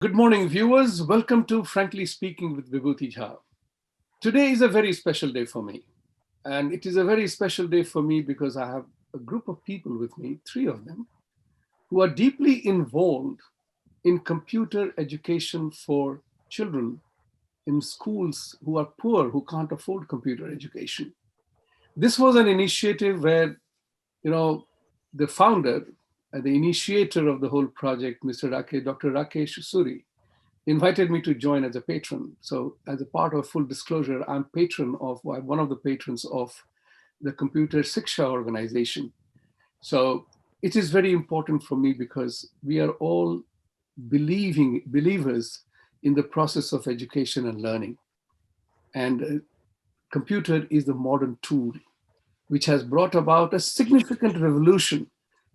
Good morning, viewers. Welcome to Frankly Speaking with Vibhuti Jha. Today is a very special day for me. And it is a very special day for me because I have a group of people with me, three of them, who are deeply involved in computer education for children in schools who are poor, who can't afford computer education. This was an initiative where, the founder and the initiator of the whole project, Dr. Rakesh Suri, invited me to join as a patron. So, as a part of full disclosure, I'm one of the patrons of the Computer Siksha organization. So, it is very important for me because we are all believers in the process of education and learning. And computer is the modern tool which has brought about a significant revolution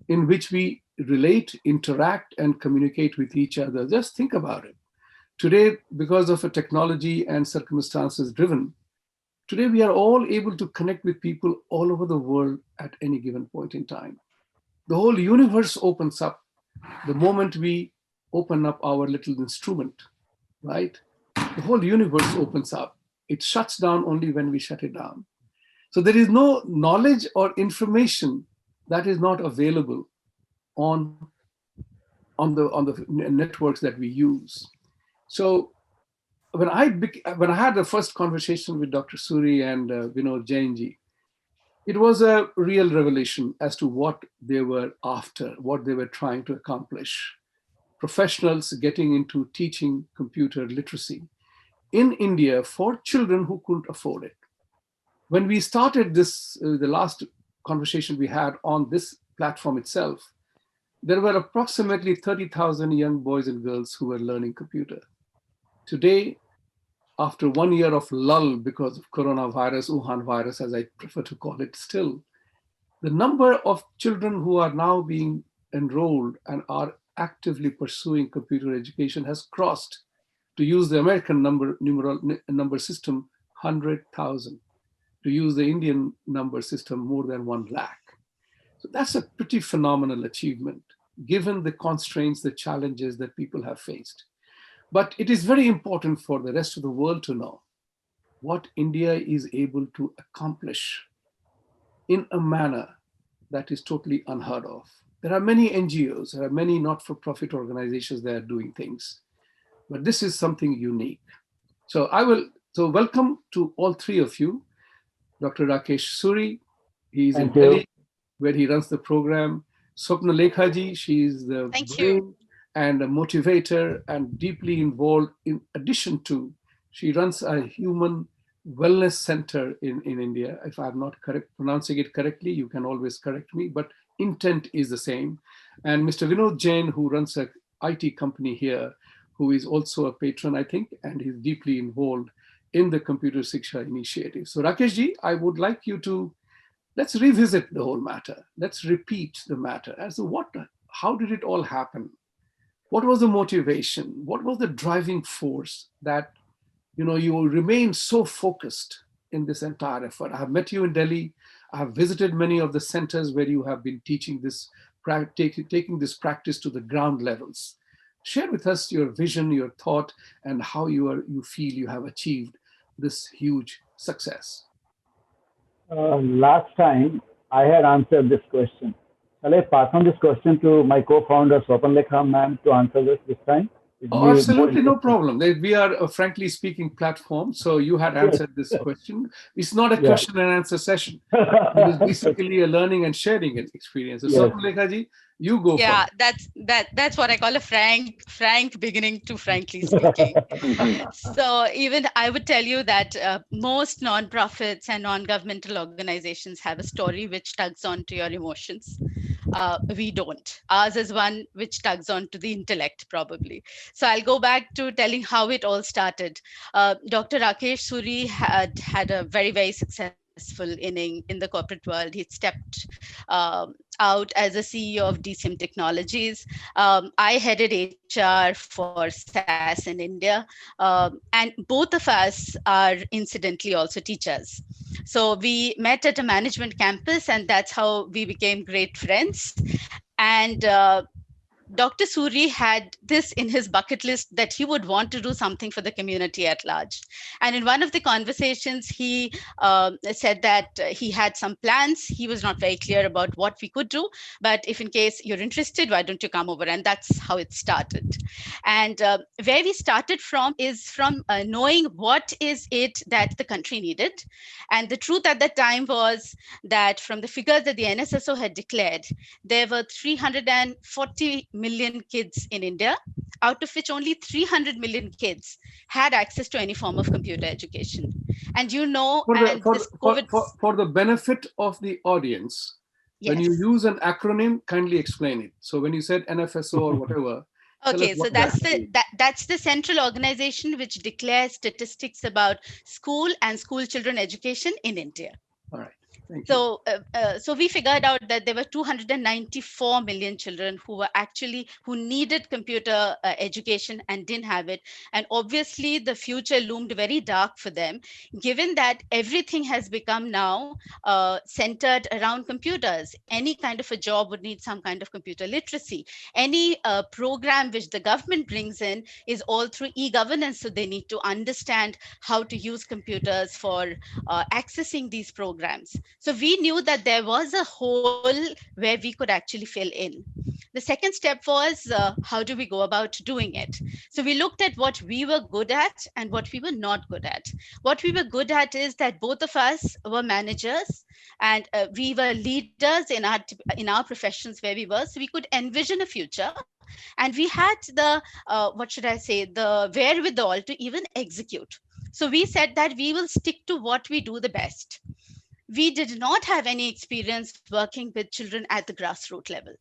in which we relate, interact, and communicate with each other. Just think about it. Today, because of a technology and circumstances driven, today we are all able to connect with people all over the world at any given point in time. The whole universe opens up the moment we open up our little instrument, right? The whole universe opens up. It shuts down only when we shut it down. So there is no knowledge or information that is not available on, on the networks that we use. So when I had the first conversation with Dr. Suri and Vinod Jainji, it was a real revelation as to what they were after, what they were trying to accomplish. Professionals getting into teaching computer literacy in India for children who couldn't afford it. When we started this, the last conversation we had on this platform itself, there were approximately 30,000 young boys and girls who were learning computer. Today, after 1 year of lull because of coronavirus, Wuhan virus, as I prefer to call it still, the number of children who are now being enrolled and are actively pursuing computer education has crossed, to use the American number system, 100,000. To use the Indian number system, more than 1 lakh. So that's a pretty phenomenal achievement, given the constraints, the challenges that people have faced. But it is very important for the rest of the world to know what India is able to accomplish in a manner that is totally unheard of. There are many NGOs, there are many not-for-profit organizations that are doing things, but this is something unique. So welcome to all three of you. Dr. Rakesh Suri, he's in Delhi, where he runs the program. Swapna Lekhaji, she's the brain and a motivator and deeply involved. In addition to, she runs a human wellness center in India. If I'm not pronouncing it correctly, you can always correct me, but intent is the same. And Mr. Vinod Jain, who runs an IT company here, who is also a patron, I think, and he's deeply involved in the Computer Siksha initiative. So Rakeshji, I would like you to, let's revisit the whole matter. Let's repeat the matter as to how did it all happen? What was the motivation? What was the driving force that, you remain so focused in this entire effort? I have met you in Delhi. I have visited many of the centers where you have been teaching this, taking this practice to the ground levels. Share with us your vision, your thought, and how you feel you have achieved this huge success. Last time I had answered this question. Shall I pass on this question to my co-founder Swapan Lekha ma'am to answer this time? Oh, absolutely no problem. We are a frankly speaking platform, so you had answered this question. It's not a question and answer session. It is basically a learning and sharing experience. So, Swapan Lekhaji, you go yeah first. that's what I call a frank beginning to frankly speaking. So even I would tell you that most non-profits and non-governmental organizations have a story which tugs on to your emotions. We don't. Ours is one which tugs on to the intellect, probably. So I'll go back to telling how it all started. Dr. Rakesh Suri had a very successful inning in the corporate world. He stepped out as a CEO of DCM Technologies. I headed HR for SAS in India. And both of us are incidentally also teachers. So we met at a management campus, and that's how we became great friends. And Dr. Suri had this in his bucket list that he would want to do something for the community at large. And in one of the conversations, he said that he had some plans. He was not very clear about what we could do, but if in case you're interested, why don't you come over? And that's how it started. And where we started from is from knowing what is it that the country needed. And the truth at that time was that from the figures that the NSSO had declared, there were 340 million kids in India, out of which only 300 million kids had access to any form of computer education. And you know, for the benefit of the audience, when you use an acronym, kindly explain it. So when you said NFSO or whatever. Okay, so that's the central organization which declares statistics about school and school children education in India. All right. So we figured out that there were 294 million children who needed computer education and didn't have it. And obviously the future loomed very dark for them, given that everything has become now centered around computers. Any kind of a job would need some kind of computer literacy. Any program which the government brings in is all through e-governance. So they need to understand how to use computers for accessing these programs. So we knew that there was a hole where we could actually fill in. The second step was how do we go about doing it? So we looked at what we were good at and what we were not good at. What we were good at is that both of us were managers and we were leaders in our professions where we were. So we could envision a future. And we had the, the wherewithal to even execute. So we said that we will stick to what we do the best. We did not have any experience working with children at the grassroots level.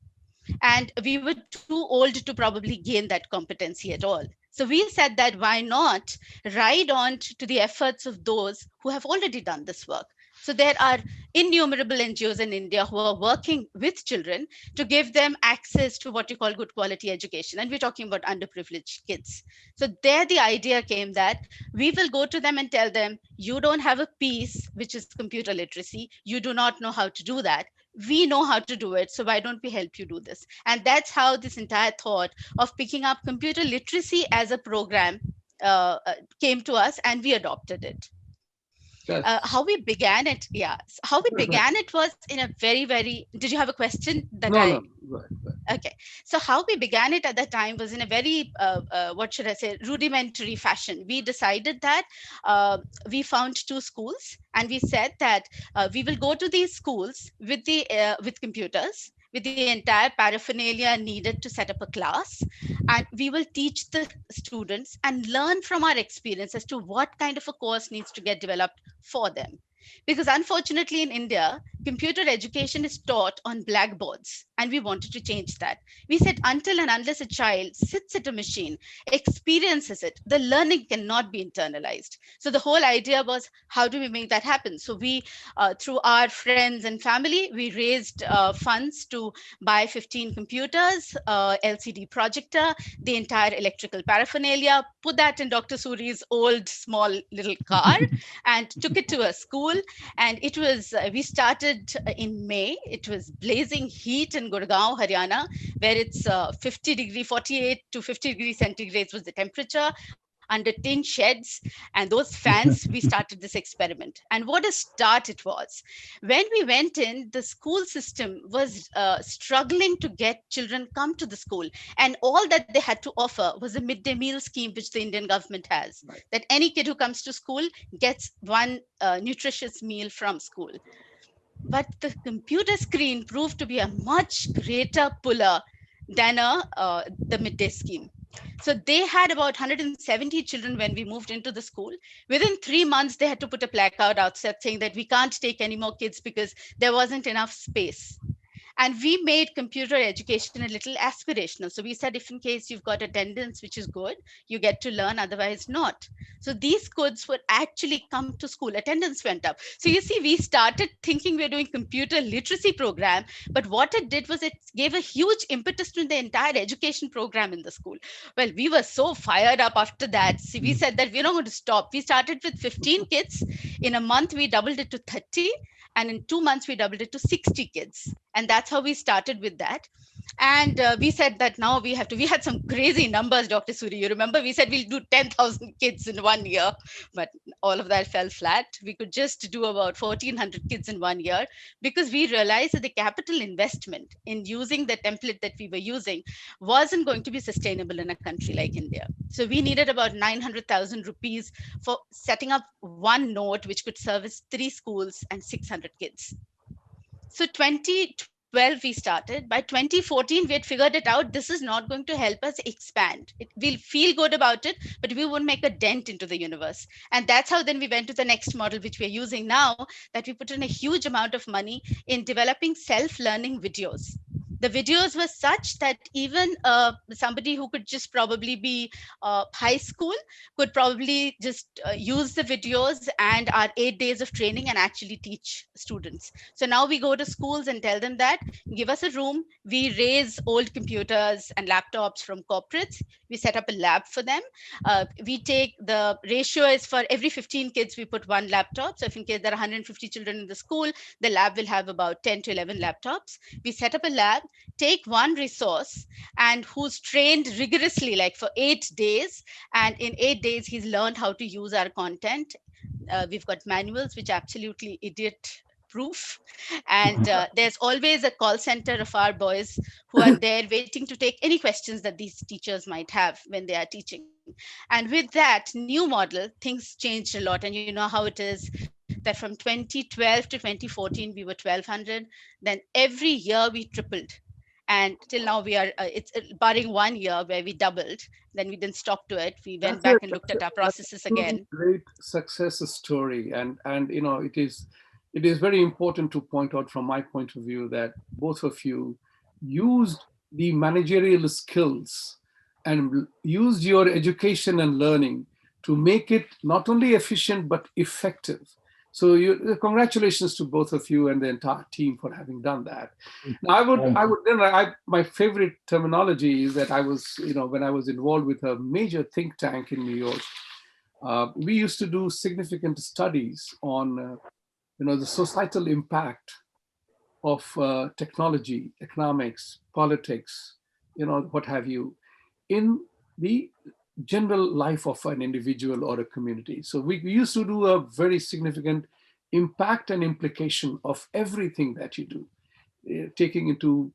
And we were too old to probably gain that competency at all. So we said that why not ride on to the efforts of those who have already done this work. So there are innumerable NGOs in India who are working with children to give them access to what you call good quality education. And we're talking about underprivileged kids. So there the idea came that we will go to them and tell them, you don't have a piece, which is computer literacy. You do not know how to do that. We know how to do it. So why don't we help you do this? And that's how this entire thought of picking up computer literacy as a program came to us, and we adopted it. How we began it, how we began it was in a very, did you have a question? No. Okay, so how we began it at that time was in a very, rudimentary fashion. We decided that we found 2 schools and we said that we will go to these schools with computers, with the entire paraphernalia needed to set up a class. And we will teach the students and learn from our experience as to what kind of a course needs to get developed for them. Because unfortunately in India, computer education is taught on blackboards, and we wanted to change that. We said until and unless a child sits at a machine, experiences it, the learning cannot be internalized. So the whole idea was, how do we make that happen? So we, through our friends and family, we raised funds to buy 15 computers, LCD projector, the entire electrical paraphernalia, put that in Dr. Suri's old small little car and took it to a school. And it was, we started in May. It was blazing heat in Gurgaon, Haryana, where it's 48 to 50 degrees centigrade was the temperature, under tin sheds and those fans. We started this experiment. And what a start it was. When we went in, the school system was struggling to get children come to the school. And all that they had to offer was a midday meal scheme, which the Indian government has, right, that any kid who comes to school gets one nutritious meal from school. But the computer screen proved to be a much greater puller than the midday scheme. So they had about 170 children when we moved into the school. Within 3 months, they had to put a placard outside saying that we can't take any more kids because there wasn't enough space. And we made computer education a little aspirational. So we said, if in case you've got attendance, which is good, you get to learn, otherwise not. So these kids would actually come to school. Attendance went up. So you see, we started thinking we're doing computer literacy program, but what it did was it gave a huge impetus to the entire education program in the school. Well, we were so fired up after that. So we said that we're not going to stop. We started with 15 kids. In a month, we doubled it to 30. And in 2 months, we doubled it to 60 kids. And that's how we started with that. And we said that now we had some crazy numbers, Dr. Suri. You remember we said we'll do 10,000 kids in 1 year, but all of that fell flat. We could just do about 1,400 kids in 1 year because we realized that the capital investment in using the template that we were using wasn't going to be sustainable in a country like India. So we needed about 900,000 rupees for setting up one node, which could service 3 schools and 600 kids. So 2012 we started. By 2014 we had figured it out. This is not going to help us expand. We'll feel good about it, but we won't make a dent into the universe. And that's how then we went to the next model, which we're using now, that we put in a huge amount of money in developing self-learning videos. The videos were such that even somebody who could just probably be high school could probably just use the videos and our 8 days of training and actually teach students. So now we go to schools and tell them that give us a room. We raise old computers and laptops from corporates. We set up a lab for them. We take the ratio is for every 15 kids, we put one laptop. So if in case there are 150 children in the school, the lab will have about 10 to 11 laptops. We set up a lab, take one resource and who's trained rigorously, like for 8 days. And in 8 days, he's learned how to use our content. We've got manuals, which are absolutely idiot proof. And there's always a call center of our boys who are there waiting to take any questions that these teachers might have when they are teaching. And with that new model, things changed a lot. And you know how it is that from 2012 to 2014, we were 1,200. Then every year we tripled. And till now we are, it's barring 1 year where we doubled. Then we didn't stop to it. We went back and looked at our processes again. Great success story. And you know, it is very important to point out from my point of view that both of you used the managerial skills and used your education and learning to make it not only efficient, but effective. So congratulations to both of you and the entire team for having done that. Now, my favorite terminology is that I was, you know, when I was involved with a major think tank in New York, we used to do significant studies on, you know, the societal impact of technology, economics, politics, you know, what have you, in the general life of an individual or a community. So we used to do a very significant impact and implication of everything that you do, taking into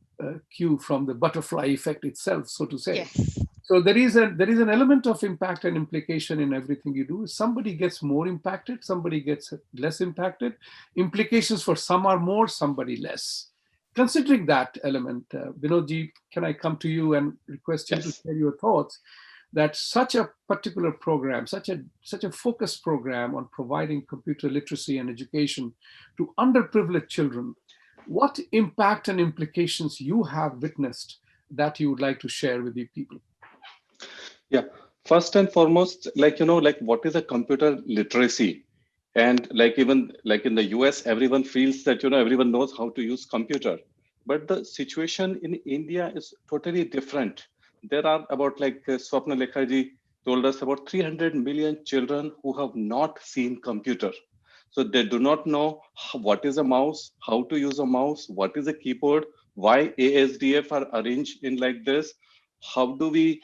cue from the butterfly effect itself, so to say. Yes. So there is an element of impact and implication in everything you do. Somebody gets more impacted, somebody gets less impacted. Implications for some are more, somebody less. Considering that element, Vinodji, can I come to you and request you to share your thoughts that such a particular program, such a focused program on providing computer literacy and education to underprivileged children, what impact and implications you have witnessed that you would like to share with the people? Yeah, first and foremost, like, you know, like what is a computer literacy? And like even like in the US, everyone feels that, you know, everyone knows how to use computer. But the situation in India is totally different. There are about, like Swapna Lekhaji told us, about 300 million children who have not seen computer. So they do not know what is a mouse, how to use a mouse, what is a keyboard, why ASDF are arranged in like this, how do we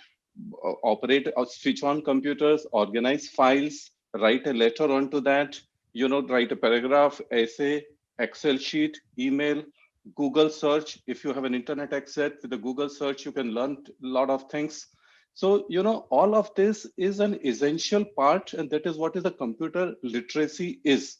operate or switch on computers, organize files, write a letter onto that, you know, write a paragraph, essay, Excel sheet, email, Google search. If you have an internet access with the Google search, you can learn a lot of things. So, you know, all of this is an essential part, and that is what is the computer literacy is.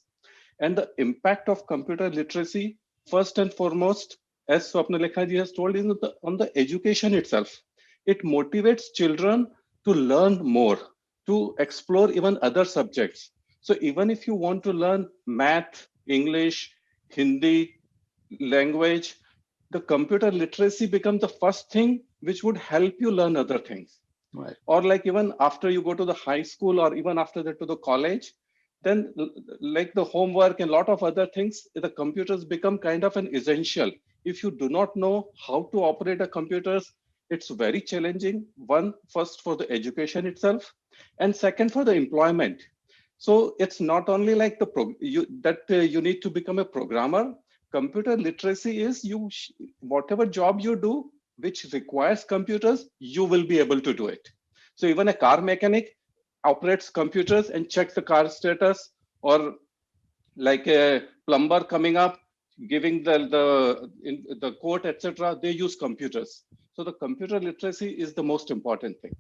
And the impact of computer literacy, first and foremost, as Swapna Lekhaji has told, is on the education itself. It motivates children to learn more, to explore even other subjects. So even if you want to learn math, English, Hindi, language, the computer literacy becomes the first thing which would help you learn other things. Right. Or like even after you go to the high school or even after that to the college, then like the homework and a lot of other things, the computers become kind of an essential. If you do not know how to operate a computers, it's very challenging. One, first for the education itself, and second for the employment. So it's not only like you need to become a programmer. Computer literacy is whatever job you do, which requires computers, you will be able to do it. So even a car mechanic operates computers and checks the car status, or like a plumber coming up, giving the quote, etc. They use computers. So the computer literacy is the most important thing.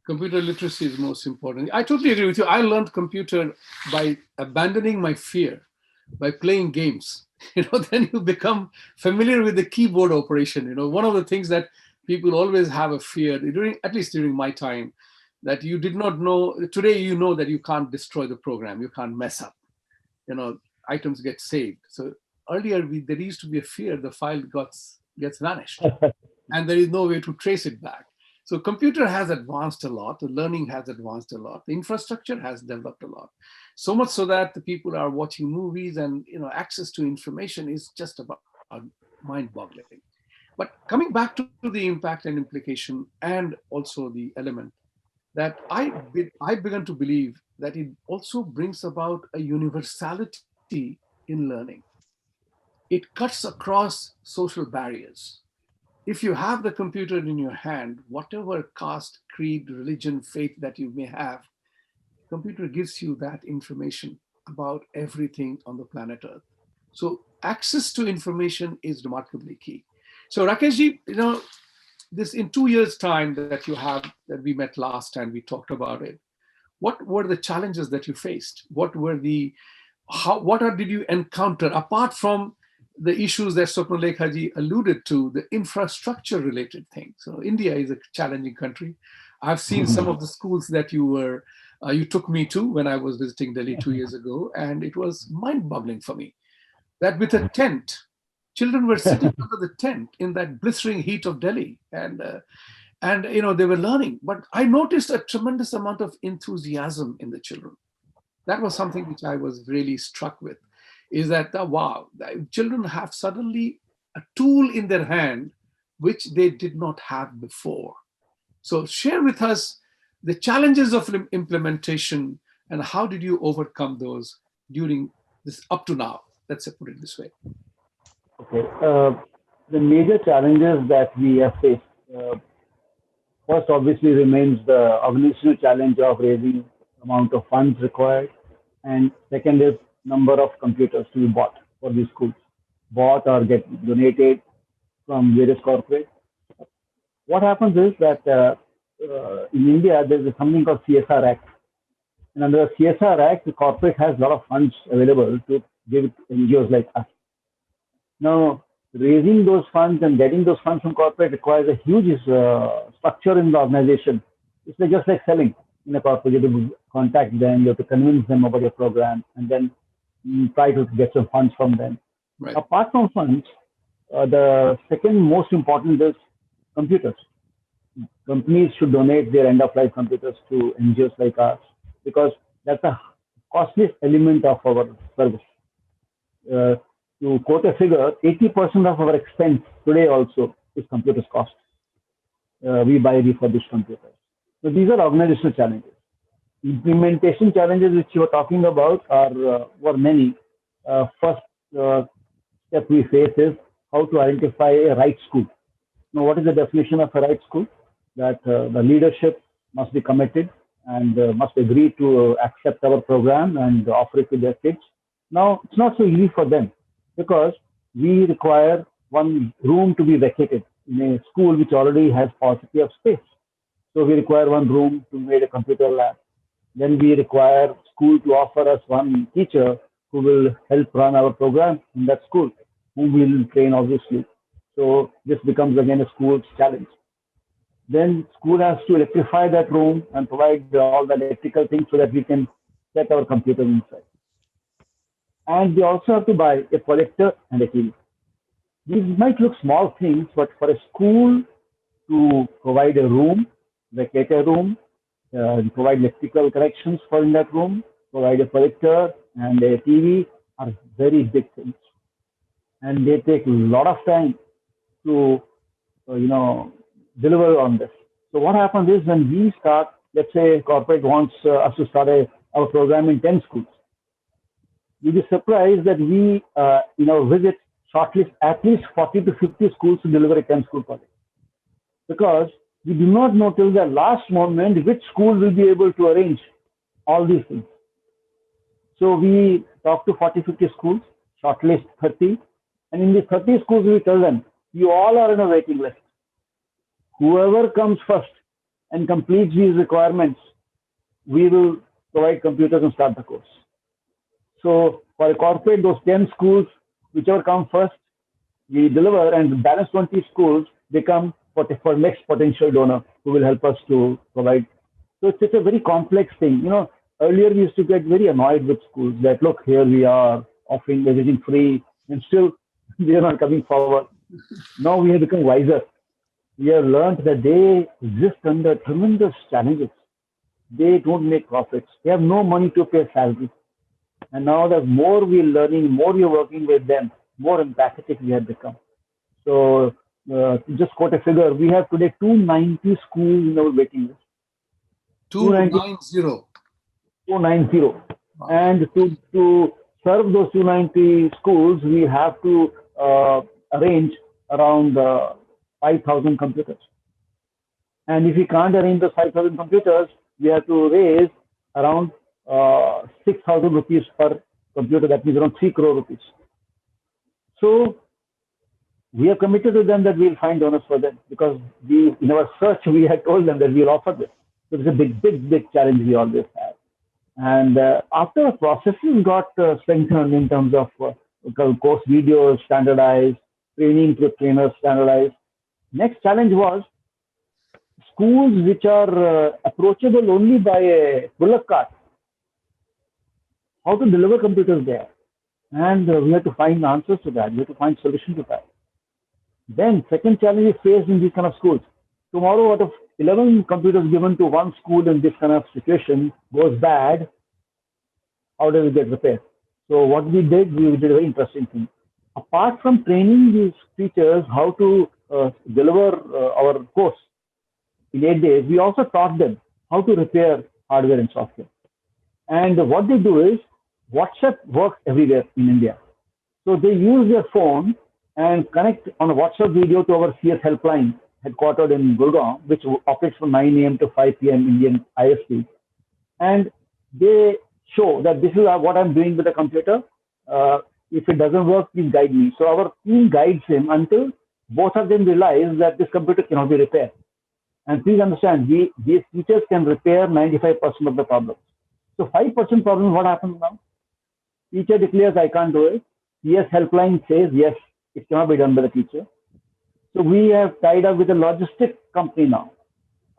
Computer literacy is most important. I totally agree with you. I learned computer by abandoning my fear, by playing games. Then you become familiar with the keyboard operation. One of the things that people always have a fear, at least during my time, that you did not know. Today, you know that you can't destroy the program, you can't mess up. Items get saved. So earlier, there used to be a fear the file gets vanished, and there is no way to trace it back. So computer has advanced a lot, the learning has advanced a lot, the infrastructure has developed a lot. So much so that the people are watching movies, and access to information is just about mind-boggling. But coming back to the impact and implication, and also the element that I began to believe that it also brings about a universality in learning. It cuts across social barriers. If you have the computer in your hand, whatever caste, creed, religion, faith that you may have, computer gives you that information about everything on the planet Earth. So access to information is remarkably key. So Rakeshji, this in 2 years' time that we met last and we talked about it, what were the challenges that you faced? What did you encounter apart from the issues that Swapnalekha ji alluded to, the infrastructure related things? So India is a challenging country. I've seen some of the schools that you took me to when I was visiting Delhi 2 years ago, and it was mind-boggling for me that with a tent, children were sitting under the tent in that blistering heat of Delhi, and they were learning. But I noticed a tremendous amount of enthusiasm in the children. That was something which I was really struck with, is that, wow, children have suddenly a tool in their hand which they did not have before. So share with us the challenges of implementation and how did you overcome those during this up to now? Let's put it this way. Okay. The major challenges that we have faced, first obviously remains the organizational challenge of raising amount of funds required, and second is number of computers to be bought for these schools, bought or get donated from various corporates. What happens is that in India there is something called CSR Act, and under the CSR Act, the corporate has a lot of funds available to give it to NGOs like us. Now, raising those funds and getting those funds from corporate requires a huge structure in the organization. It's just like selling in a corporate. You have to contact them, you have to convince them about your program, and then try to get some funds from them. Right. Apart from funds, the second most important is computers. Companies should donate their end-of-life computers to NGOs like us, because that's a costliest element of our service. To quote a figure, 80% of our expense today also is computers cost. We buy refurbished computers. So these are organizational challenges. Implementation challenges which you were talking about were many. First step we face is how to identify a right school. Now, what is the definition of a right school? That the leadership must be committed and must agree to accept our program and offer it to their kids. Now, it's not so easy for them, because we require one room to be vacated in a school which already has paucity of space. So we require one room to make a computer lab. Then we require school to offer us one teacher who will help run our program in that school, whom we will train obviously. So this becomes again a school's challenge. Then school has to electrify that room and provide all the electrical things so that we can set our computer inside. And they also have to buy a projector and a TV. These might look small things, but for a school to provide a room, vacate a room, provide electrical connections for in that room, provide a projector and a TV are very big things. And they take a lot of time to, deliver on this. So what happens is when we start, let's say corporate wants us to start our program in 10 schools. You'll be surprised that we, visit shortlist at least 40 to 50 schools to deliver a 10 school project. because we do not know till the last moment which school will be able to arrange all these things. So we talk to 40, 50 schools, shortlist 30, and in the 30 schools we tell them, you all are in a waiting list. Whoever comes first and completes these requirements, we will provide computers and start the course. So for a corporate, those 10 schools, whichever come first, we deliver, and the balance 20 schools become for next potential donor who will help us to provide. So it's a very complex thing. Earlier we used to get very annoyed with schools that, look, here we are offering everything free, and still they are not coming forward. Now we have become wiser. We have learned that they exist under tremendous challenges. They don't make profits. They have no money to pay salary. And now the more we're learning, more we're working with them, more empathetic we have become. So to just quote a figure, we have today 290 schools in our waiting list. 290. 290. Wow. And to serve those 290 schools, we have to arrange around 5,000 computers. And if we can't arrange those 5,000 computers, we have to raise around 6,000 rupees per computer. That means around 3 crore rupees. So we are committed to them that we'll find donors for them, because in our search we had told them that we'll offer this. So it's a big challenge we always have. And after the processes got strengthened in terms of course videos standardized, training to trainers standardized, next challenge was schools which are approachable only by a bullock cart. How to deliver computers there? And we have to find answers to that. We have to find solutions to that. Then second challenge is faced in these kind of schools. Tomorrow, out of 11 computers given to one school in this kind of situation goes bad, how does it get repaired? So what we did a very interesting thing. Apart from training these teachers how to deliver our course in 8 days, we also taught them how to repair hardware and software. And what they do is, WhatsApp works everywhere in India. So they use their phone and connect on a WhatsApp video to our CS helpline headquartered in Gurgaon, which operates from 9 a.m. to 5 p.m. Indian IST. And they show that this is what I'm doing with the computer. If it doesn't work, please guide me. So our team guides him until both of them realize that this computer cannot be repaired. And please understand, these teachers can repair 95% of the problems. So 5% problem, what happens now? Teacher declares, I can't do it. CS helpline says, yes, it cannot be done by the teacher. So we have tied up with a logistic company now.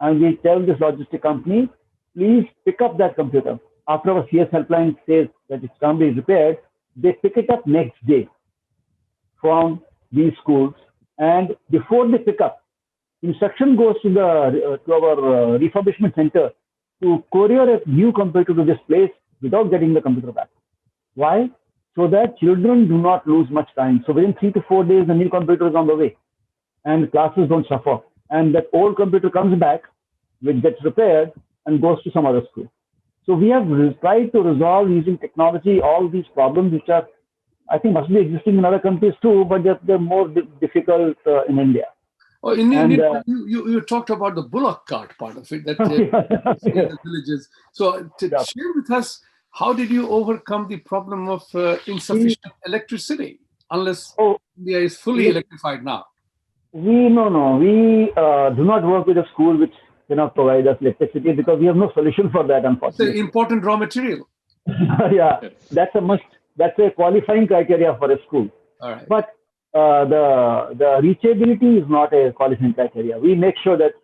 And we tell this logistic company, please pick up that computer. After our CS helpline says that it can't be repaired, they pick it up next day from these schools. And before they pick up, instruction goes to our refurbishment center to courier a new computer to this place without getting the computer back. Why? So that children do not lose much time. So within 3 to 4 days, the new computer is on the way and classes don't suffer. And that old computer comes back, which gets repaired and goes to some other school. So we have tried to resolve using technology all these problems, which are, I think, must be existing in other countries too, but they're more difficult in India. Oh, in India, you talked about the bullock cart part of it, that in the villages. So share with us, how did you overcome the problem of insufficient electricity, unless India is fully electrified now? We do not work with a school which cannot provide us electricity, because we have no solution for that, unfortunately. It's an important raw material. Yeah, that's a must. That's a qualifying criteria for a school. All right. But the reachability is not a qualifying criteria. We make sure that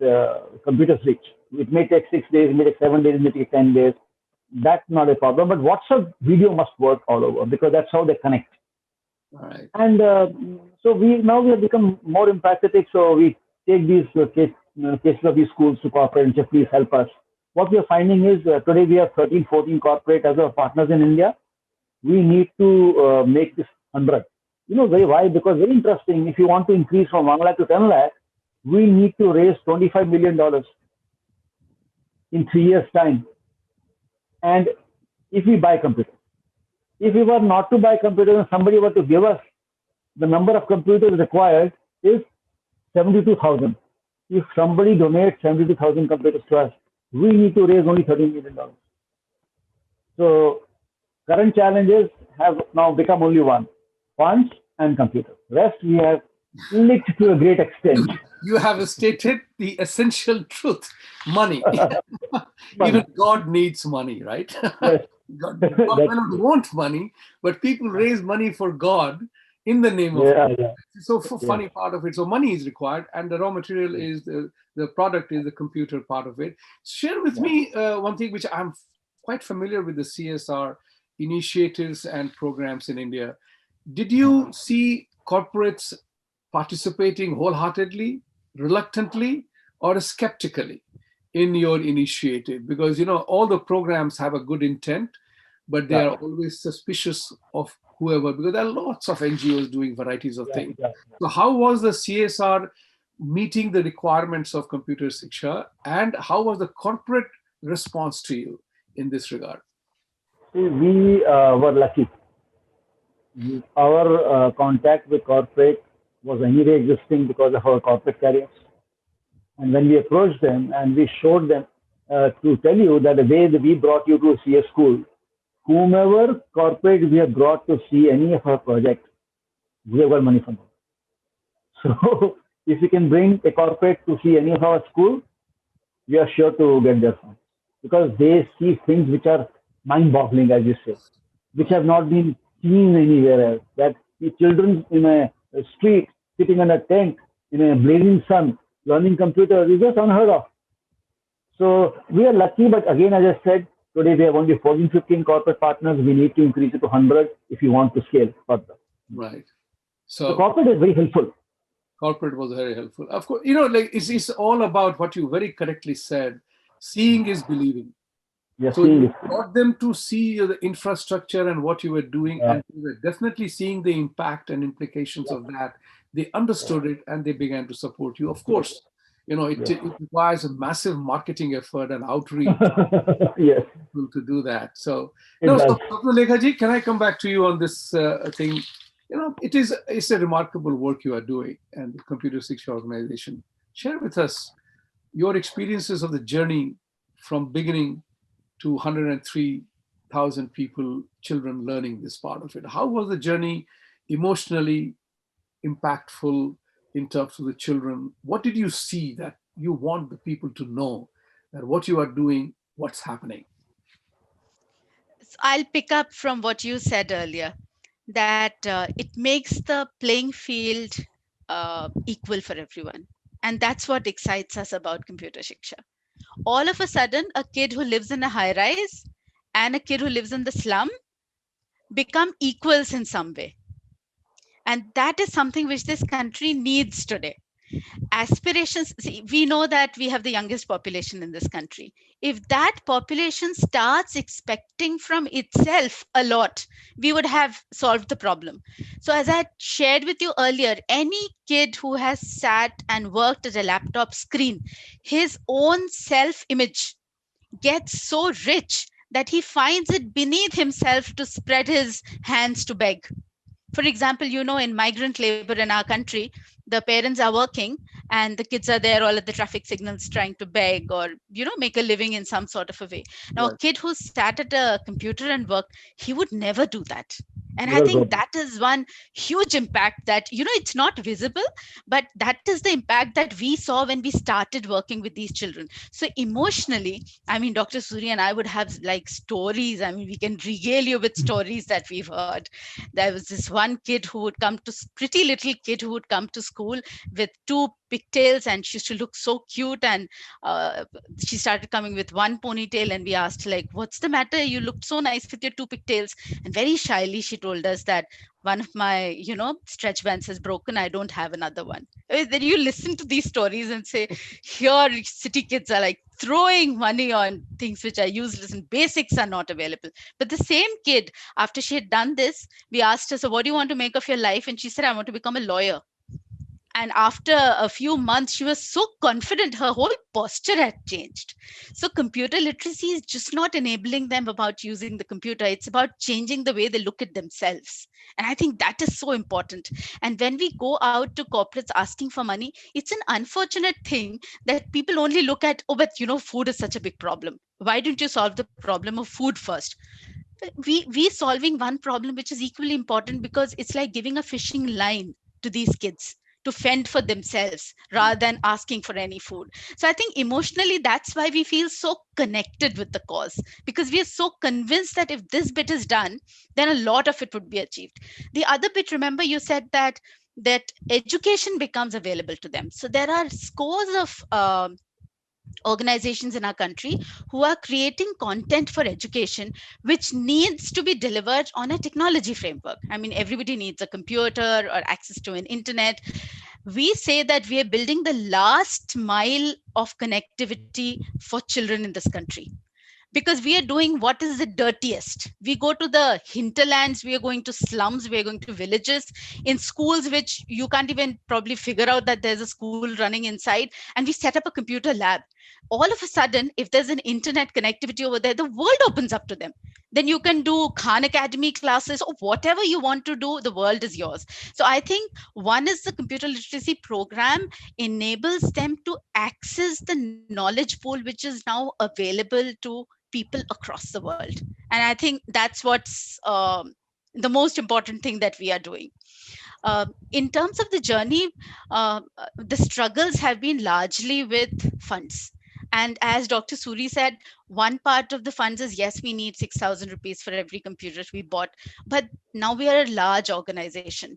computers reach. It may take 6 days, it may take 7 days, it may take 10 days. That's not a problem. But WhatsApp video must work all over, because that's how they connect. All right. And so we have become more empathetic. So we take these cases of these schools to corporate and say, please help us. What we are finding is today we have 13, 14 corporate as our partners in India. We need to make this 100. Why? Because very interesting. If you want to increase from 1 lakh to 10 lakh, we need to raise $25 million in 3 years' time. And if we buy computers, if we were not to buy computers and somebody were to give us, the number of computers required is 72,000. if somebody donates 72,000 computers to us, we need to raise only $13 million. So current challenges have now become only one: funds and computers. Rest we have licked to a great extent. You have stated the essential truth: money. Money. Even God needs money, right? Yes. God may not want money, but people raise money for God in the name of God. Yeah. So funny part of it. So money is required, and the raw material is the product is the computer part of it. Share with me one thing which I'm quite familiar with: the CSR initiatives and programs in India. Did you see corporates participating wholeheartedly, reluctantly, or skeptically in your initiative? Because all the programs have a good intent, but they are always suspicious of whoever, because there are lots of NGOs doing varieties of things. So how was the CSR meeting the requirements of Computer Shiksha, and how was the corporate response to you in this regard? We were lucky. Our contact with corporate was anyway existing because of our corporate careers. And when we approached them and we showed them to tell you that the way that we brought you to a CS school, whomever corporate we have brought to see any of our projects, we have got money from them. So if we can bring a corporate to see any of our school, we are sure to get their funds, because they see things which are mind-boggling, as you say, which have not been seen anywhere else. That the children in a street sitting in a tent in a blazing sun learning computers is just unheard of. So we are lucky, but again, as I said, today we have only 14, 15 corporate partners. We need to increase it to 100 if you want to scale further. Right. So corporate is very helpful. Corporate was very helpful. Of course, it's all about what you very correctly said. Seeing is believing. Yes, so you brought them to see the infrastructure and what you were doing, Yeah. and you were definitely seeing the impact and implications of that. They understood it and they began to support you. Of course, it requires a massive marketing effort and outreach Yes. to do that. So, It no, does. so Dr. Lekhaji, can I come back to you on this thing? It's a remarkable work you are doing, and the Computer Shiksha organization. Share with us your experiences of the journey from beginning to 103,000 people, children learning this part of it. How was the journey emotionally impactful in terms of the children? What did you see that you want the people to know that what you are doing, what's happening? So I'll pick up from what you said earlier, that it makes the playing field equal for everyone. And that's what excites us about Computer Shiksha. All of a sudden, a kid who lives in a high rise and a kid who lives in the slum become equals in some way. And that is something which this country needs today. Aspirations, see, we know that we have the youngest population in this country. If that population starts expecting from itself a lot, we would have solved the problem. So as I shared with you earlier, any kid who has sat and worked at a laptop screen, his own self-image gets so rich that he finds it beneath himself to spread his hands to beg. For example, in migrant labor in our country, the parents are working and the kids are there all at the traffic signals trying to beg or, make a living in some sort of a way. Now, a kid who sat at a computer and worked, he would never do that. And I think that is one huge impact that, it's not visible, but that is the impact that we saw when we started working with these children. So emotionally, Dr. Suri and I would have like stories. We can regale you with stories that we've heard. There was this one kid who would come to, pretty little kid who would come to school with 2 pigtails, and she used to look so cute, and she started coming with 1 ponytail, and we asked, like, what's the matter, you looked so nice with your 2 pigtails, and very shyly she told us that one of my stretch bands has broken, I don't have another one. Then you listen to these stories and say, here city kids are like throwing money on things which are useless and basics are not available. But the same kid, after she had done this, we asked her, so what do you want to make of your life? And she said, I want to become a lawyer. And after a few months, she was so confident, her whole posture had changed. So computer literacy is just not enabling them about using the computer. It's about changing the way they look at themselves. And I think that is so important. And when we go out to corporates asking for money, it's an unfortunate thing that people only look at, oh, but food is such a big problem. Why don't you solve the problem of food first? We solving one problem which is equally important, because it's like giving a fishing line to these kids to fend for themselves rather than asking for any food. So I think emotionally that's why we feel so connected with the cause, because we are so convinced that if this bit is done, then a lot of it would be achieved. The other bit, remember you said that education becomes available to them. So there are scores of organizations in our country who are creating content for education, which needs to be delivered on a technology framework. I mean, everybody needs a computer or access to an internet. We say that we are building the last mile of connectivity for children in this country, because we are doing what is the dirtiest. We go to the hinterlands, we are going to slums, we are going to villages, in schools which you can't even probably figure out that there's a school running inside, and we set up a computer lab. All of a sudden, if there's an internet connectivity over there, the world opens up to them. Then you can do Khan Academy classes or whatever you want to do, the world is yours. So I think one is the computer literacy program enables them to access the knowledge pool which is now available to people across the world. And I think that's what's the most important thing that we are doing. In terms of the journey, the struggles have been largely with funds. And as Dr. Suri said, one part of the funds is, yes, we need 6,000 rupees for every computer we bought. But now we are a large organization.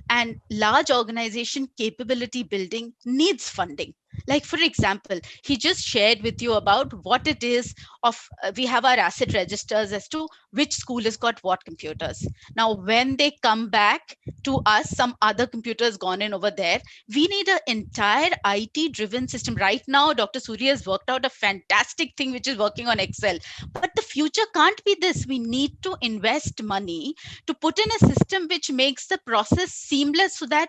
And large organization capability building needs funding. Like, for example, he just shared with you about what it is of we have our asset registers as to which school has got what computers. Now, when they come back to us, some other computers gone in over there, we need an entire IT driven system. Right now, Dr. Surya has worked out a fantastic thing which is working on Excel. But the future can't be this. We need to invest money to put in a system which makes the process seamless, so that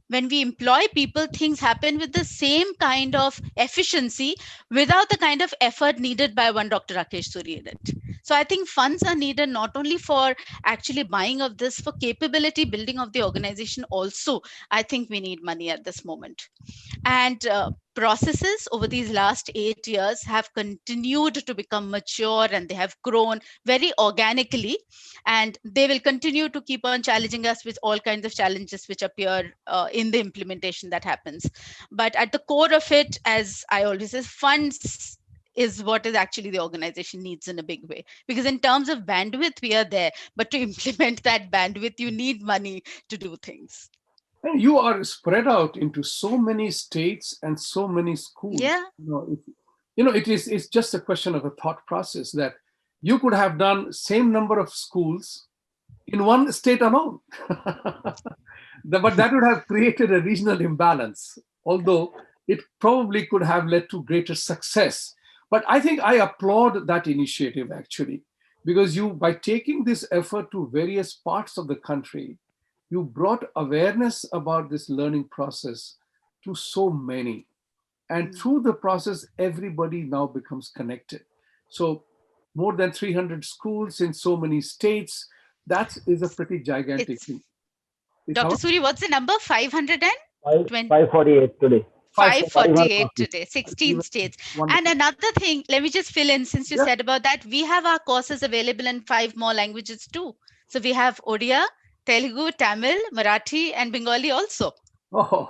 when we employ people, things happen with the same kind of efficiency without the kind of effort needed by one Dr. Rakesh Suri in it. So I think funds are needed not only for actually buying of this, for capability building of the organization also. I think we need money at this moment. And processes over these last 8 years have continued to become mature, and they have grown very organically, and they will continue to keep on challenging us with all kinds of challenges which appear in the implementation that happens. But at the core of it, as I always say, funds is what is actually the organization needs in a big way, because in terms of bandwidth we are there, but to implement that bandwidth you need money to do things. And you are spread out into so many states and so many schools. Yeah. It's just a question of a thought process that you could have done same number of schools in one state alone. But that would have created a regional imbalance, although it probably could have led to greater success. But I think I applaud that initiative actually, because by taking this effort to various parts of the country, you brought awareness about this learning process to so many. And through the process, everybody now becomes connected. So more than 300 schools in so many states, that is a pretty gigantic thing. Dr. Suri, what's the number? 548 today. 548 today, 16 states. Wonderful. And another thing, let me just fill in, since you said about that, we have our courses available in 5 more languages too. So we have Odia, Telugu, Tamil, Marathi, and Bengali also. Oh,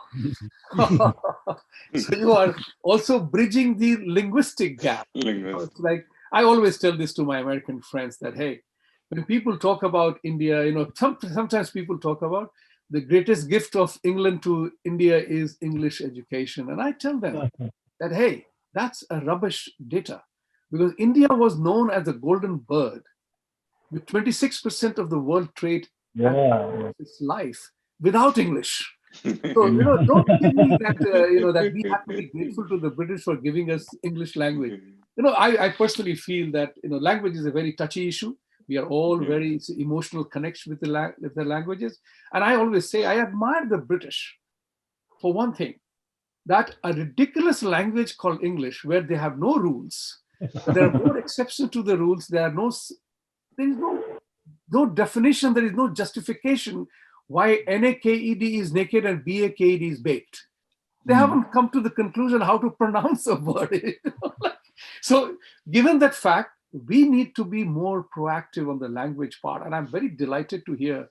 so you are also bridging the linguistic gap. It's like, I always tell this to my American friends that, hey, when people talk about India, sometimes people talk about the greatest gift of England to India is English education. And I tell them that, hey, that's a rubbish data, because India was known as the golden bird with 26% of the world trade its life without English. So, don't give me that, that we have to be grateful to the British for giving us English language. I personally feel that, language is a very touchy issue. We are all very emotional connection with the languages. And I always say, I admire the British for one thing, that a ridiculous language called English, where they have no rules, there are no exceptions to the rules, there is no definition, there is no justification why NAKED is naked and BAKED is baked. They haven't come to the conclusion how to pronounce a word. So given that fact, we need to be more proactive on the language part. And I'm very delighted to hear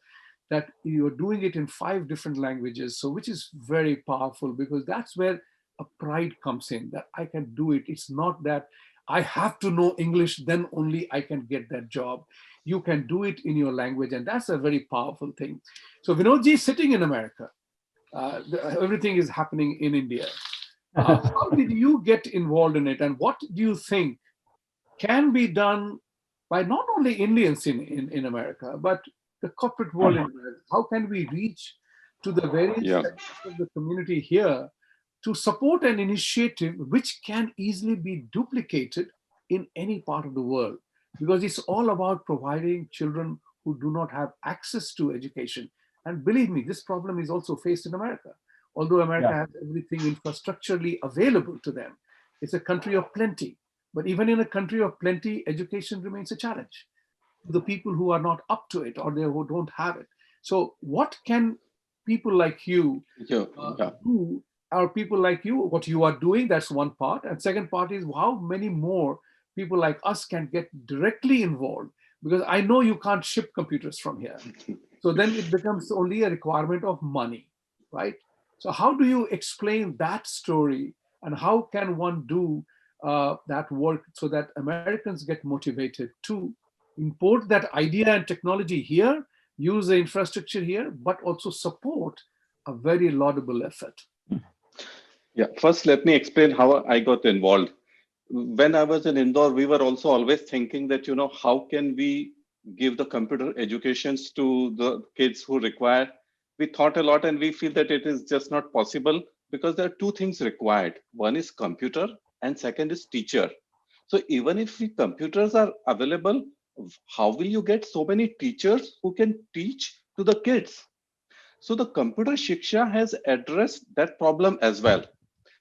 that you're doing it in 5 different languages. So which is very powerful, because that's where a pride comes in, that I can do it. It's not that I have to know English, then only I can get that job. You can do it in your language, and that's a very powerful thing. So Vinodji is sitting in America. Everything is happening in India. How did you get involved in it, and what do you think can be done by not only Indians in America, but the corporate world in America? How can we reach to the various sectors of the community here to support an initiative which can easily be duplicated in any part of the world? Because it's all about providing children who do not have access to education. And believe me, this problem is also faced in America. Although America has everything infrastructurally available to them, it's a country of plenty. But even in a country of plenty, education remains a challenge to the people who are not up to it, or they who don't have it. So what can people like you do, or people like you, what you are doing, that's one part. And second part is how many more people like us can get directly involved, because I know you can't ship computers from here. So then it becomes only a requirement of money, right? So how do you explain that story, and how can one do that work so that Americans get motivated to import that idea and technology here, use the infrastructure here, but also support a very laudable effort? Yeah, first let me explain how I got involved. When I was in Indore, we were also always thinking that, how can we give the computer educations to the kids who require. We thought a lot, and we feel that it is just not possible, because there are 2 things required. One is computer, and second is teacher. So even if the computers are available, how will you get so many teachers who can teach to the kids? So the Computer Shiksha has addressed that problem as well,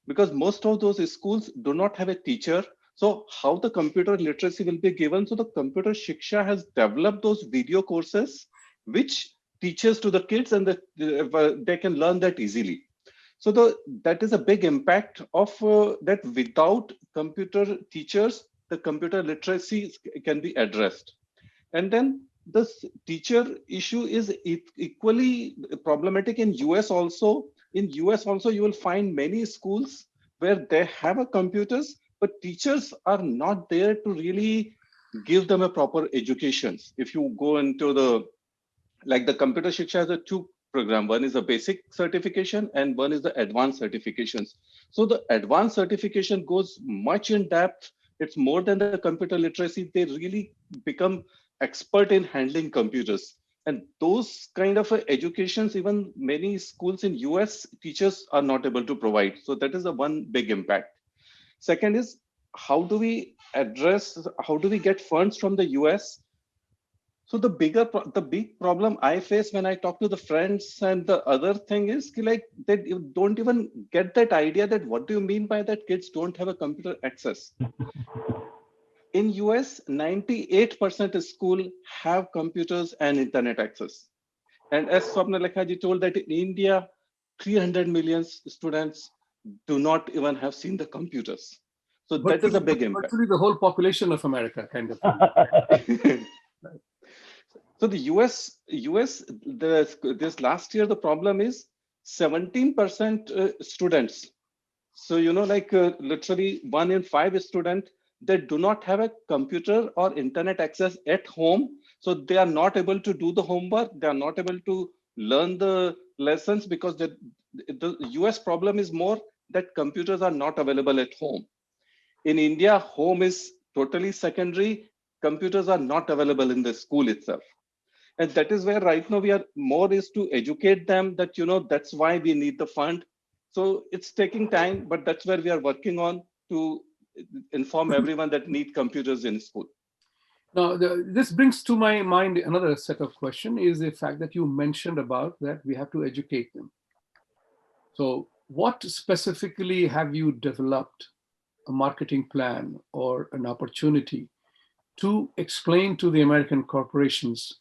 because most of those schools do not have a teacher. So how the computer literacy will be given? So the Computer Shiksha has developed those video courses which teaches to the kids, and they can learn that easily. So that is a big impact of that. Without computer teachers, the computer literacy can be addressed. And then the teacher issue is equally problematic in US also. In US also, you will find many schools where they have a computers, but teachers are not there to really give them a proper education. If you go into the Computer Shiksha has a 2 program. One is a basic certification and one is the advanced certifications. So the advanced certification goes much in depth. It's more than the computer literacy. They really become expert in handling computers. And those kind of educations, even many schools in US, teachers are not able to provide. So that is the one big impact. Second is, how do we get funds from the US? So the big problem I face when I talk to the friends, and the other thing is they don't even get that idea that what do you mean by that kids don't have a computer access. In US, 98% of school have computers and internet access. And as Swapna Lekhaji told, that in India, 300 million students do not even have seen the computers. So that is a big impact. Virtually the whole population of America, kind of thing. So the US, this last year, the problem is 17% students. So, literally 1 in 5 students, they do not have a computer or internet access at home. So they are not able to do the homework. They are not able to learn the lessons, because the US problem is more that computers are not available at home. In India, home is totally secondary. Computers are not available in the school itself. And that is where right now we are more is to educate them that, that's why we need the fund. So it's taking time, but that's where we are working on to inform everyone that need computers in school. Now, this brings to my mind another set of questions, is the fact that you mentioned about that we have to educate them. So what specifically have you developed a marketing plan or an opportunity to explain to the American corporations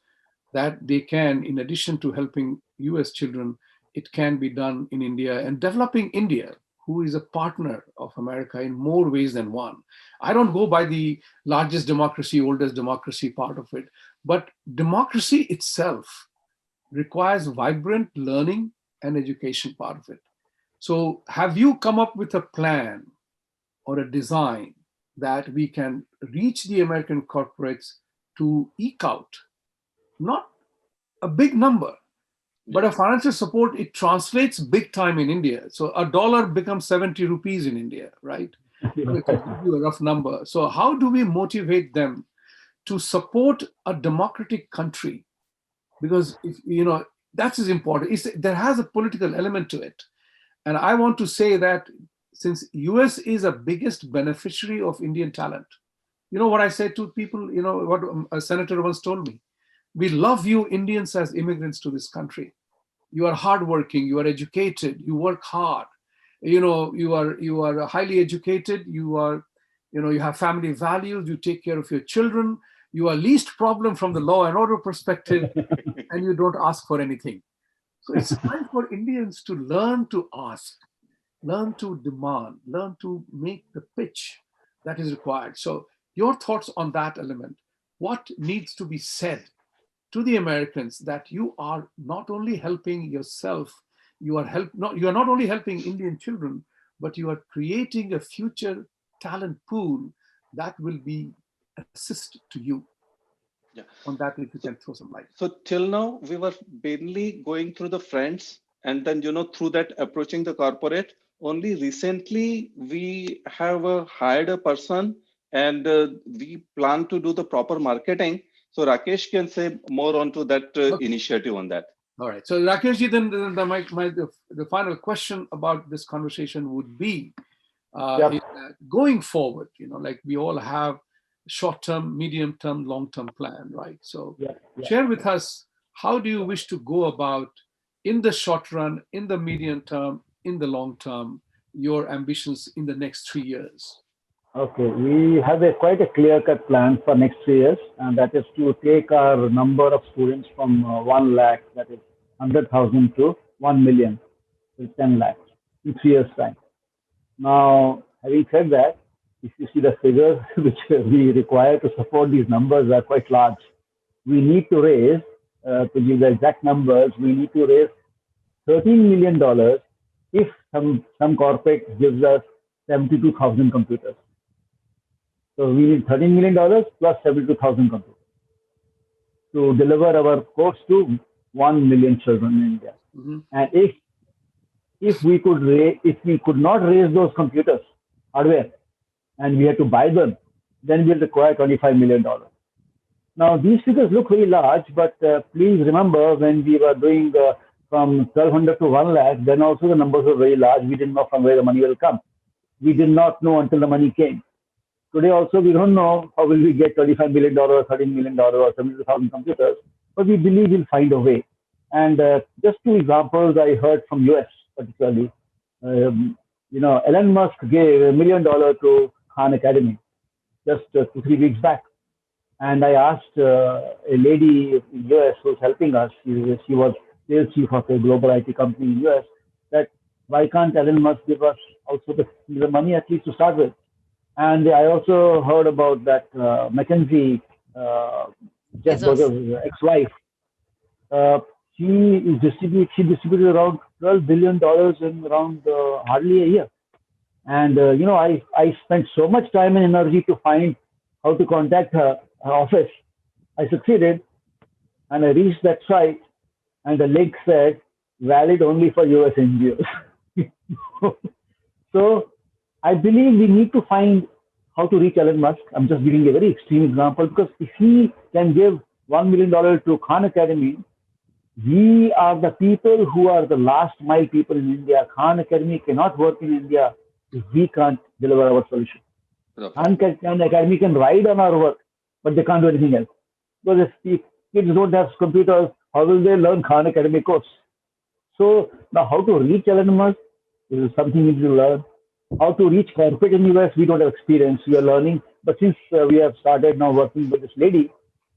that they can, in addition to helping US children, it can be done in India and developing India, who is a partner of America in more ways than one. I don't go by the largest democracy, oldest democracy part of it, but democracy itself requires vibrant learning and education part of it. So have you come up with a plan or a design that we can reach the American corporates to eke out not a big number, but a financial support? It translates big time in India. So a dollar becomes 70 rupees in India, right? To give you a rough number. So how do we motivate them to support a democratic country? Because if that is important. There has a political element to it. And I want to say that since US is a biggest beneficiary of Indian talent, you know what I say to people, what a senator once told me, we love you Indians as immigrants to this country. You are hardworking, you are educated, you work hard, you are highly educated, you have family values, you take care of your children, you are least problem from the law and order perspective, and you don't ask for anything. So it's time for Indians to learn to ask, learn to demand, learn to make the pitch that is required. So your thoughts on that element, what needs to be said to the Americans that you are not only helping yourself, you are not only helping Indian children, but you are creating a future talent pool that will be assist to you. Yeah. On that, if you can throw some light. So till now, we were mainly going through the friends, and then through that approaching the corporate. Only recently we have hired a person, and we plan to do the proper marketing. So Rakesh can say more onto that initiative on that. All right. So Rakeshji, then the final question about this conversation would be, going forward, like we all have short-term, medium-term, long-term plan, right? So share with us, how do you wish to go about in the short run, in the medium term, in the long term, your ambitions in the next 3 years? Okay, we have quite a clear-cut plan for next 3 years, and that is to take our number of students from 1 lakh, that is 100,000, to 1 million, so 10 lakhs in 3 years' time. Now, having said that, if you see the figures which we require to support these numbers are quite large. We need to raise, to give the exact numbers, we need to raise $13 million if some corporate gives us 72,000 computers. So we need $13 million plus 72,000 computers to deliver our course to 1 million children in India. Mm-hmm. And if we could not raise those computers, hardware, and we had to buy them, then we'll require $25 million. Now, these figures look very large, but please remember when we were doing from 1,200 to 1 lakh, then also the numbers were very large. We didn't know from where the money will come. We did not know until the money came. Today also, we don't know how will we get $25 million, $13 million, or 72,000 computers, but we believe we'll find a way. And just 2 examples I heard from US particularly. Elon Musk gave $1 million to Khan Academy just 2-3 weeks back. And I asked a lady in US who was helping us, she was sales chief of a global IT company in US, that why can't Elon Musk give us also the money at least to start with? And I also heard about that McKinsey, Jeff Bezos' ex-wife. She distributed around $12 billion in around hardly a year. And I spent so much time and energy to find how to contact her office. I succeeded, and I reached that site, and the link said valid only for US NGOs. So I believe we need to find how to reach Elon Musk. I'm just giving a very extreme example, because if he can give $1 million to Khan Academy, we are the people who are the last mile people in India. Khan Academy cannot work in India if we can't deliver our solution. Khan Academy can ride on our work, but they can't do anything else. Because if kids don't have computers, how will they learn Khan Academy course? So now how to reach Elon Musk This is something we need to learn. How to reach corporate in US, we don't have experience. We are learning. But since we have started now working with this lady,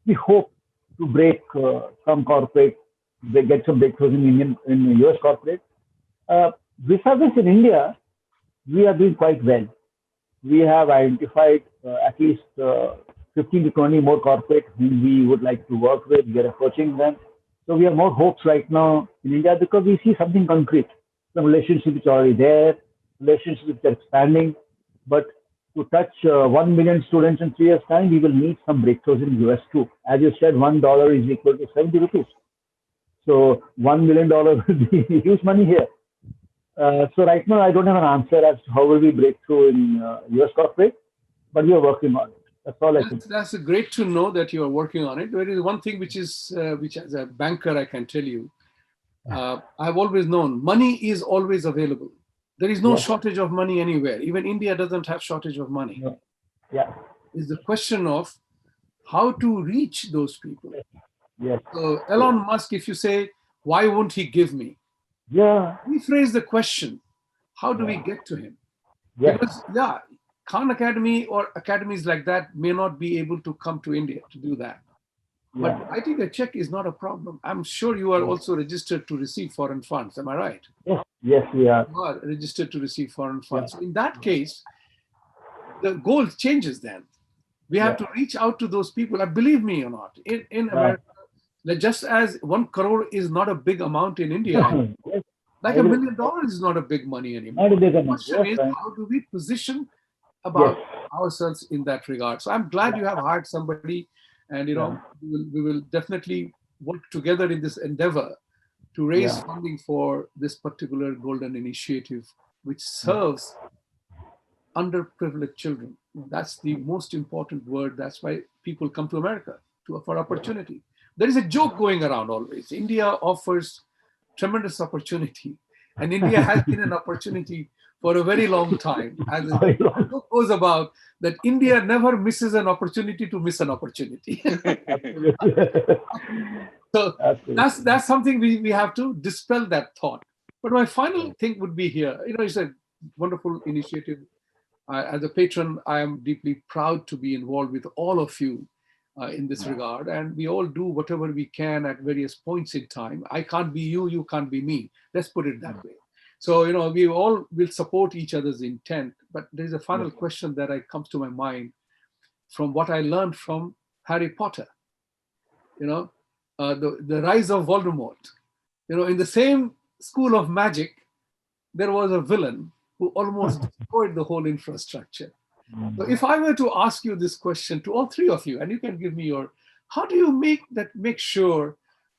we hope to break some corporate, they get some breakthroughs in US corporate. Vis-a-vis in India, we are doing quite well. We have identified at least 15 to 20 more corporates whom we would like to work with. We are approaching them. So we have more hopes right now in India because we see something concrete. Some relationships which are already there, relationships which are expanding. But to touch 1 million students in 3 years' time, we will need some breakthroughs in US too. As you said, $1 is equal to 70 rupees. So $1 million will be huge money here. So right now, I don't have an answer as to how will we break through in US corporate, but we are working on it. That's all I think. That's great to know that you are working on it. There is one thing which as a banker, I can tell you, I've always known money is always available. There is no shortage of money anywhere. Even India doesn't have shortage of money. No. Yeah. It's the question of how to reach those people. Yes. So Elon Musk, if you say, why won't he give me? Yeah. Rephrase the question. How do we get to him? Yes. Because Khan Academy or academies like that may not be able to come to India to do that. But Yeah. I think a check is not a problem. I'm sure you are also registered to receive foreign funds. Am I right? Yes, we are. You are registered to receive foreign funds. So in that case, the goal changes then. We have to reach out to those people. And believe me or not, in America, just as 1 crore is not a big amount in India, Yes. like $1 million is not a big money anymore. Not a big The amount. question is, Yes, how do we position about ourselves in that regard? So I'm glad you have hired somebody, and we will definitely work together in this endeavor to raise funding for this particular golden initiative, which serves underprivileged children. That's the most important word. That's why people come to America for opportunity. There is a joke going around always. India offers tremendous opportunity, and India has been an opportunity for a very long time. As the book goes about, that India never misses an opportunity to miss an opportunity. So that's something we have to dispel that thought. But my final thing would be here. It's a wonderful initiative. As a patron, I am deeply proud to be involved with all of you in this regard. And we all do whatever we can at various points in time. I can't be you, you can't be me. Let's put it that way. So, we all will support each other's intent. But there's a final question that comes to my mind from what I learned from Harry Potter. The rise of Voldemort. In the same school of magic, there was a villain who almost destroyed the whole infrastructure. So if I were to ask you this question to all three of you, and you can give me how do you make sure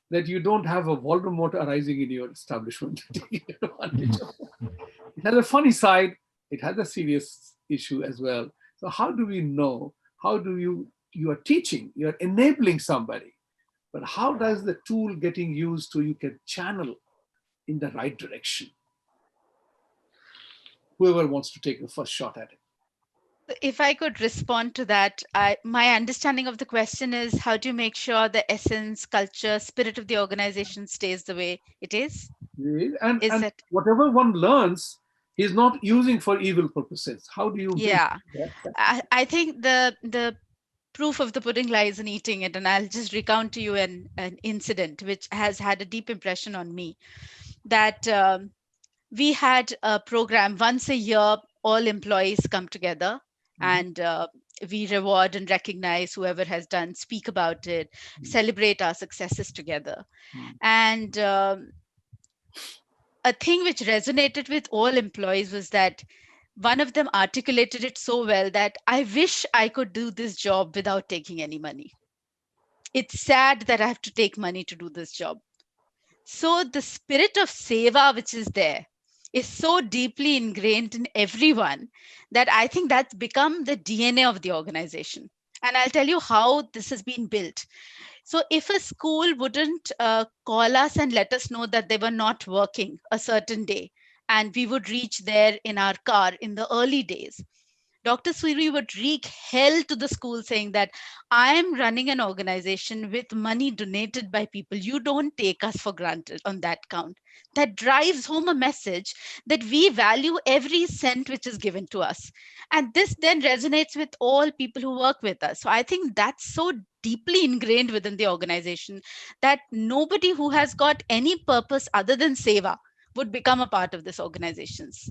that you don't have a Voldemort arising in your establishment to take advantage of that? It has a funny side, it has a serious issue as well. So how do we know? How do you are teaching, you're enabling somebody, but how does the tool getting used so you can channel in the right direction? Whoever wants to take the first shot at it. If I could respond to that, my understanding of the question is, how do you make sure the essence, culture, spirit of the organization stays the way it is? And whatever one learns, he's not using for evil purposes. How do you? Yeah, I think the proof of the pudding lies in eating it. And I'll just recount to you an incident which has had a deep impression on me. That we had a program once a year, all employees come together and we reward and recognize whoever has done, speak about it, celebrate our successes together. And a thing which resonated with all employees was that one of them articulated it so well that I wish I could do this job without taking any money. It's sad that I have to take money to do this job. So the spirit of seva, which is there, is so deeply ingrained in everyone that I think that's become the DNA of the organization. And I'll tell you how this has been built. So if a school wouldn't call us and let us know that they were not working a certain day, and we would reach there in our car in the early days, Dr. Suri would wreak hell to the school saying that I am running an organization with money donated by people. You don't take us for granted on that count. That drives home a message that we value every cent which is given to us. And this then resonates with all people who work with us. So I think that's so deeply ingrained within the organization that nobody who has got any purpose other than seva would become a part of this organizations.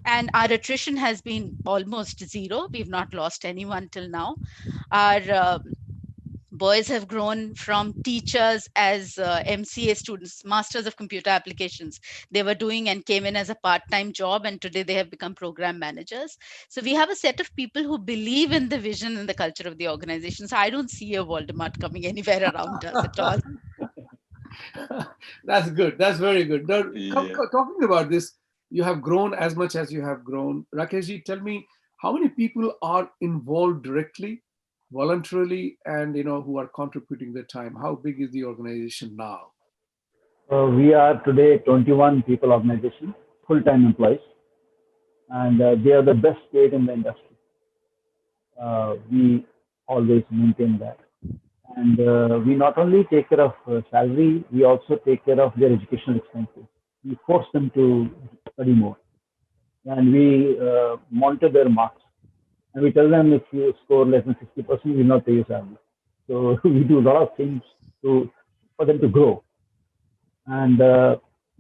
And our attrition has been almost zero. We've not lost anyone till now. Our boys have grown from teachers as MCA students, Masters of Computer Applications. They were doing and came in as a part-time job, and today they have become program managers. So we have a set of people who believe in the vision and the culture of the organization. So I don't see a Voldemort coming anywhere around us at all. That's good. That's very good. Now, Yeah. talking about this, you have grown as much as you have grown. Rakeshji, tell me, how many people are involved directly, voluntarily, and who are contributing their time? How big is the organization now? We are today 21 people organization, full-time employees, and they are the best paid in the industry. We always maintain that. And we not only take care of salary, we also take care of their educational expenses. We force them to study more, and we monitor their marks. And we tell them if you score less than 60%, we will not pay you salary. So we do a lot of things for them to grow. And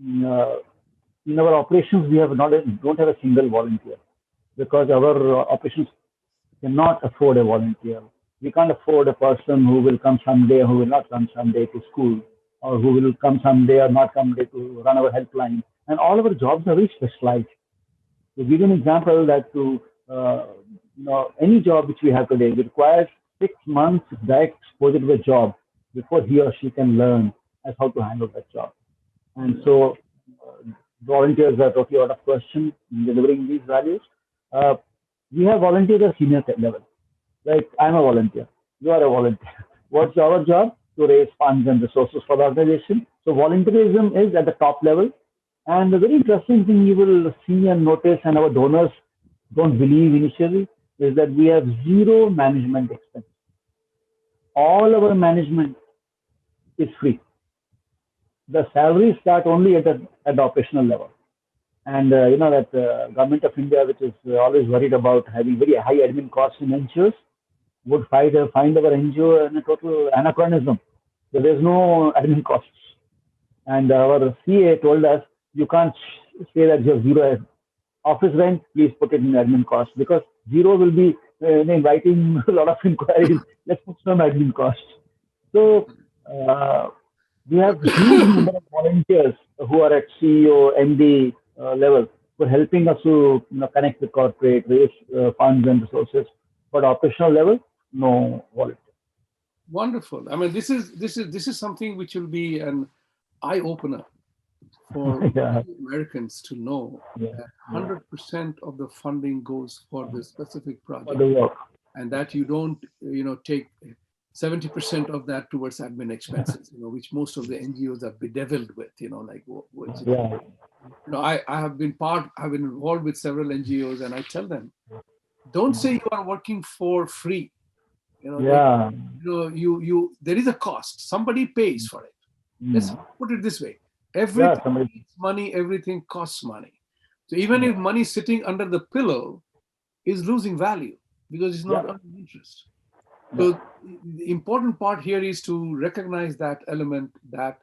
in our operations, we have not don't have a single volunteer because our operations cannot afford a volunteer. We can't afford a person who will come someday, who will not come someday to school, or who will come someday or not come someday to run our helpline. And all of our jobs are very specialized. To give you an example, that to any job which we have today, it requires 6 months direct exposure to the job before he or she can learn as how to handle that job. And so volunteers are totally out of question in delivering these values. We have volunteers at senior level. Like I'm a volunteer, you are a volunteer. What's our job? To raise funds and resources for the organization. So volunteerism is at the top level. And the very interesting thing you will see and notice, and our donors don't believe initially, is that we have zero management expense. All our management is free. The salaries start only at the operational level. And you know that government of India, which is always worried about having very high admin costs in NGOs, would find our NGO in a total anachronism. So there's no admin costs. And our CA told us, you can't say that you have zero office rent, please put it in admin costs, because zero will be inviting a lot of inquiries. Let's put some admin costs. So we have huge number of volunteers who are at CEO, MD level, who are helping us to connect with corporate, raise funds and resources. But operational level, no volunteer. Wonderful. I mean, this is something which will be an eye opener for Americans to know that 100% of the funding goes for this specific project, and that you don't take 70% of that towards admin expenses, which most of the NGOs are bedeviled with, I have been involved with several NGOs, and I tell them, don't say you are working for free. There is a cost. Somebody pays for it. Let's put it this way. Everything needs money, everything costs money. So even if money sitting under the pillow is losing value because it's not earning interest. So the important part here is to recognize that element, that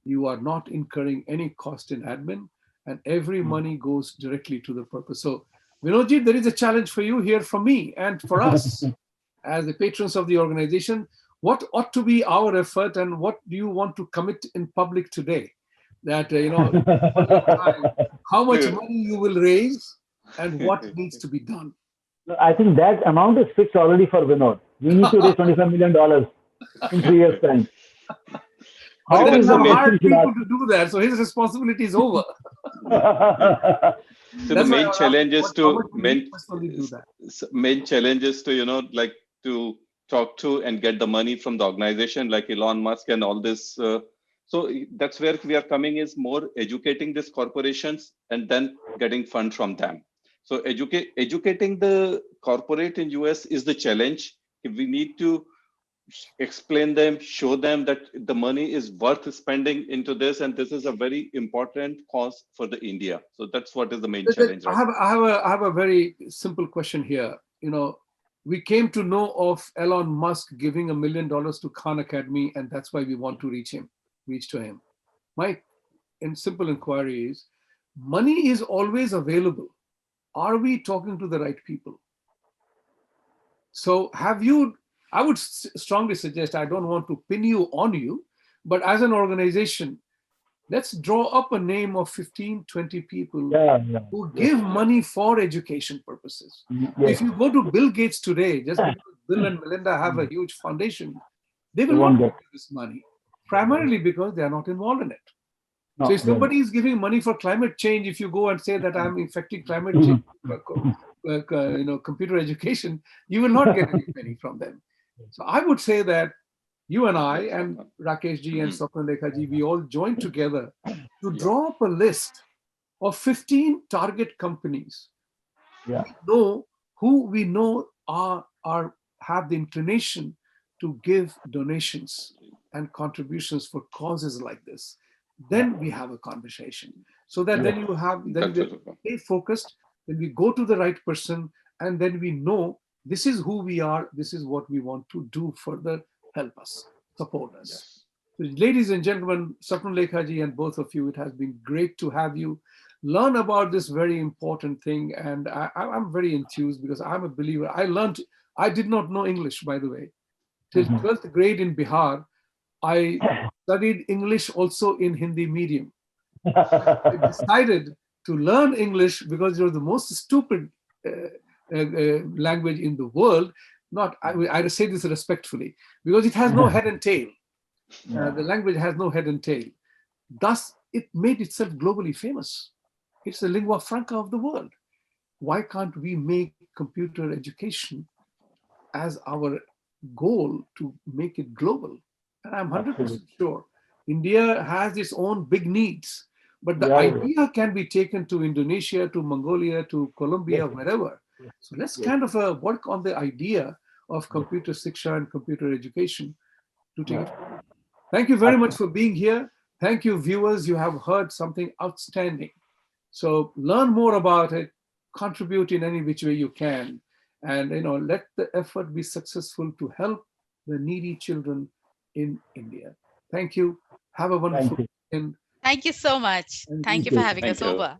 you are not incurring any cost in admin and every money goes directly to the purpose. So Vinodji, there is a challenge for you here from me and for us as the patrons of the organization. What ought to be our effort and what do you want to commit in public today? That, how much money you will raise and what needs to be done? I think that amount is fixed already for Vinod. We need to raise $25 million in 3 years' time. How is the hard people to do that? So his responsibility is over. So the main challenge is to to talk to and get the money from the organization like Elon Musk and all this. So that's where we are coming, is more educating these corporations and then getting funds from them. So educating the corporate in US is the challenge. We need to explain them, show them that the money is worth spending into this, and this is a very important cause for the India. So that's what is the main challenge, right? I have a very simple question here. You know, we came to know of Elon Musk giving $1 million to Khan Academy, and that's why we want to reach to him. My simple inquiry is, money is always available. Are we talking to the right people? So I would strongly suggest, I don't want to pin you on you, but as an organization, let's draw up a name of 15, 20 people who give money for education purposes. If you go to Bill Gates today, just because Bill and Melinda have a huge foundation, they will not give this money, primarily because they are not involved in it. So if somebody is giving money for climate change, if you go and say that I'm affecting climate change, computer education, you will not get any penny from them. So I would say that you and I and Rakesh ji and Swapna Lekha ji, we all joined together to draw up a list of 15 target companies. We know have the inclination to give donations and contributions for causes like this. Then we have a conversation. So that then we stay focused, then we go to the right person, and then we know this is who we are, this is what we want to do further, help us, support us. So, ladies and gentlemen, Swapna Lekha ji and both of you, it has been great to have you learn about this very important thing. And I'm very enthused because I'm a believer. I did not know English, by the way. Till 12th grade in Bihar, I studied English also in Hindi medium. I decided to learn English because it was the most stupid language in the world. I say this respectfully, because it has no head and tail. The language has no head and tail. Thus, it made itself globally famous. It's the lingua franca of the world. Why can't we make computer education as our goal to make it global? And I'm 100% sure India has its own big needs, but the idea can be taken to Indonesia, to Mongolia, to Colombia, wherever. So let's kind of work on the idea of computer siksha and computer education to take it forward. Thank you very much for being here. Thank you, viewers. You have heard something outstanding. So learn more about it, contribute in any which way you can, and let the effort be successful to help the needy children in India. Thank you. Have a wonderful weekend. Thank you so much. Thank you for having us over.